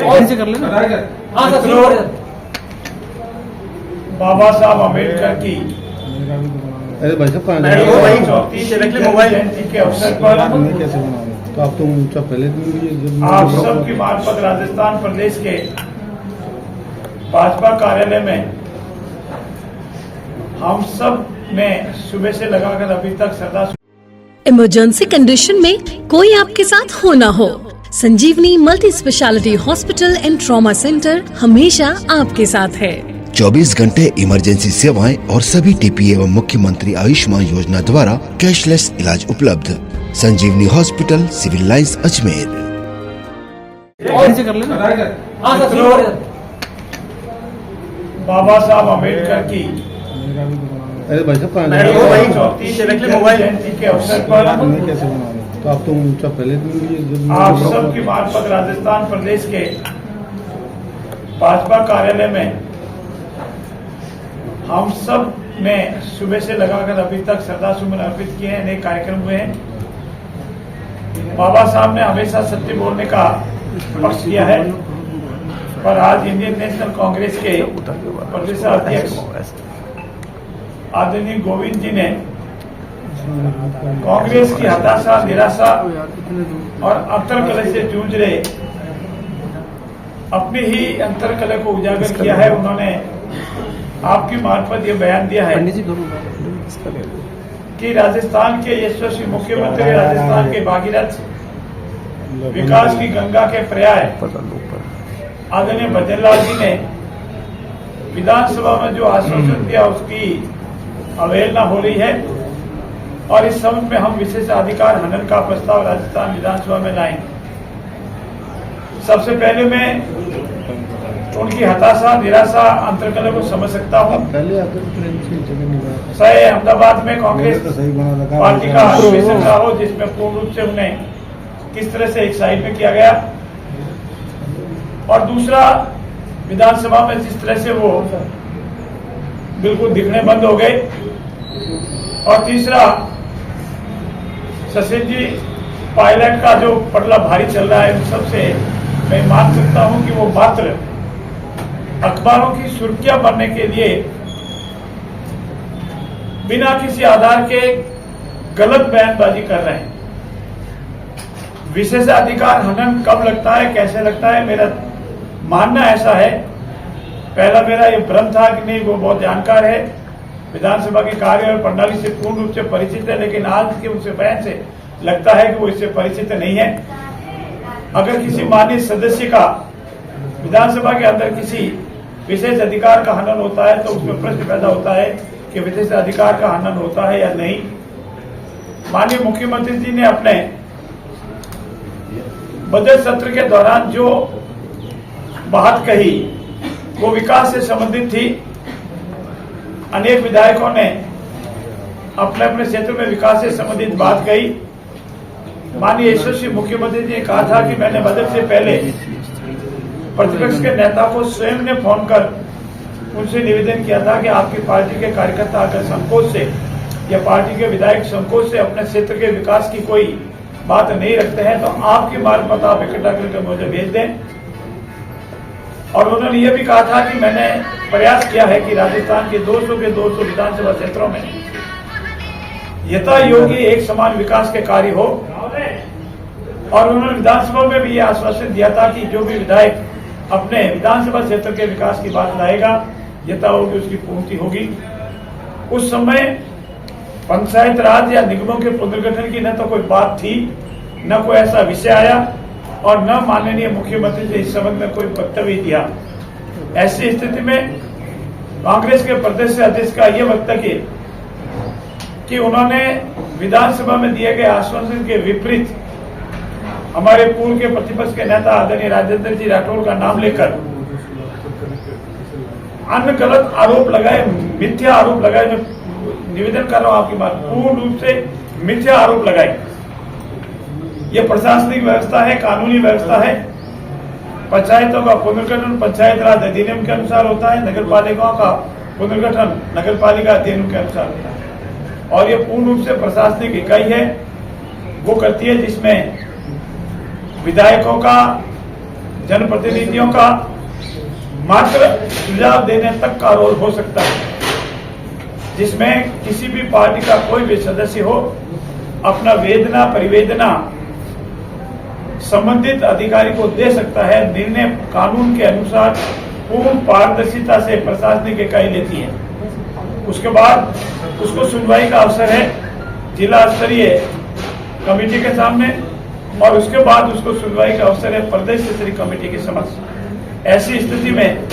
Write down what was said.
और कर लेना। हाँ सर, बाबा साहब अम्बेडकर की अरे भाई साहब कहाँ मोबाइल जयंती के अवसर पर कैसे बना रहे? तो आप तो ऊंचा पहले दिन आप सबकी मार्फत राजस्थान प्रदेश के भाजपा कार्यालय में हम सब ने सुबह से लगाकर अभी तक श्रद्धा। इमरजेंसी कंडीशन में कोई आपके साथ हो ना हो, Sanjeevani multi speciality hospital and trauma centre हमेशा आपके साथ है। 24 घंटे इमरजेंसी सेवाएं और सभी टीपी एवं मुख्यमंत्री आयुष्मान योजना द्वारा कैशलेस इलाज उपलब्ध। संजीवनी हॉस्पिटल, सिविल लाइंस, अजमेर। और कर लेना। हाँ सर, बाबा साहब अम्बेडकर की अरे भाई साहब कहाँ मोबाइल जयंती के अवसर पर कैसे बना रहे? तो आप तो ऊंचा पहले दिन आप सबकी मार्फत राजस्थान प्रदेश के भाजपा कार्यालय में हम सब ने सुबह से लगाकर अभी तक श्रद्धा सुमन अर्पित किए हैं। अनेक कार्यक्रम हुए हैं। बाबा साहब ने हमेशा सत्य बोलने का पक्ष किया है, पर आज इंडियन नेशनल कांग्रेस के प्रदेश अध्यक्ष आदरणीय गोविंद जी ने कांग्रेस की हताशा, निराशा और अंतरकलह से जूझ रहे अपनी ही अंतरकलह को उजागर किया है। उन्होंने आपकी मार्फत ये बयान दिया है कि राजस्थान के यशस्वी मुख्यमंत्री, राजस्थान के भागीरथ, विकास की गंगा के पर्याय आदरणीय भजनलाल जी ने विधानसभा में जो आश्वासन दिया उसकी अवहेलना हो रही है और इस संबंध में हम विशेषाधिकार हनन का प्रस्ताव राजस्थान विधानसभा में लाएंगे। सबसे पहले मैं उनकी हताशा, निराशा, अंतरकलह को समझ सकता हूँ। चाहे अहमदाबाद में कांग्रेस पार्टी का अधिवेशन रहा हो जिसमें पूर्ण रूप से उन्हें किस तरह से एक साइड में किया गया, और दूसरा विधानसभा में जिस तरह से वो बिल्कुल दिखने बंद हो गए, और तीसरा शशि जी पायलट का जो पटला भारी चल रहा है, उन सबसे मैं मान सकता हूं कि वो मात्र अखबारों की सुर्खियां बनने के लिए बिना किसी आधार के गलत बयानबाजी कर रहे हैं। विशेषाधिकार हनन कब लगता है, कैसे लगता है, मेरा मानना ऐसा है, पहला मेरा ये भ्रम था कि नहीं वो बहुत जानकार है, विधानसभा के कार्य और प्रणाली से पूर्ण रूप से परिचित है, लेकिन आज के उनसे बयान से लगता है कि वो इससे परिचित नहीं है। अगर किसी माननीय सदस्य का विधानसभा के अंदर किसी विशेष अधिकार का हनन होता है तो उसमें प्रश्न पैदा होता है कि विशेष अधिकार का हनन होता है या नहीं। माननीय मुख्यमंत्री जी ने अपने बजट सत्र के दौरान जो बात कही वो विकास से संबंधित थी। अनेक विधायकों ने अपने अपने क्षेत्र में विकास से संबंधित बात कही। माननीय यशस्वी मुख्यमंत्री जी ने कहा था कि मैंने बजट से पहले प्रतिपक्ष के नेता को स्वयं ने फोन कर उनसे निवेदन किया था कि आपकी पार्टी के कार्यकर्ता अगर संकोच से या पार्टी के विधायक संकोच से अपने क्षेत्र के विकास की कोई बात नहीं रखते हैं तो आपकी मार्फत आप इकट्ठा करके मुझे भेज दें। और उन्होंने ये भी कहा था कि मैंने प्रयास किया है कि राजस्थान के 200 के 200 विधानसभा क्षेत्रों में यथा योगी एक समान विकास के कार्य हो, और उन्होंने विधानसभा में भी ये आश्वासन दिया था कि जो भी विधायक अपने विधानसभा क्षेत्र के विकास की बात लाएगा यथा होगी उसकी पूर्ति होगी। उस समय पंचायत राज या निगमों के पुनर्गठन की न तो कोई बात थी, न कोई ऐसा विषय आया, और न माननीय मुख्यमंत्री ने इस संबंध में कोई वक्तव्य दिया। ऐसी स्थिति में कांग्रेस के प्रदेश अध्यक्ष का यह वक्तव्य कि उन्होंने विधानसभा में दिए गए आश्वासन के विपरीत हमारे पूर्व के प्रतिपक्ष के नेता आदरणीय राजेंद्र जी राठौर का नाम लेकर अन्य गलत आरोप लगाए, मिथ्या आरोप लगाए। मैं निवेदन कर रहा हूं आपकी बात, पूर्ण रूप से मिथ्या आरोप लगाए। ये प्रशासनिक व्यवस्था है, कानूनी व्यवस्था है। पंचायतों का पुनर्गठन पंचायत राज अधिनियम के अनुसार होता है, नगर पालिकाओं का पुनर्गठन नगर पालिका अधिनियम के अनुसार होता है, और ये पूर्ण रूप से प्रशासनिक इकाई है, वो करती है जिसमें विधायकों का जनप्रतिनिधियों का मात्र सुझाव देने तक का रोल हो सकता है, जिसमें किसी भी पार्टी का कोई भी सदस्य हो अपना वेदना परिवेदना संबंधित अधिकारी को दे सकता है। निर्णय कानून के अनुसार पूर्ण पारदर्शिता से प्रशासनिक इकाई लेती है। उसके बाद उसको सुनवाई का अवसर है जिला स्तरीय कमेटी के सामने, और उसके बाद उसको सुनवाई का अवसर है प्रदेश स्तरीय कमेटी के समक्ष। ऐसी स्थिति में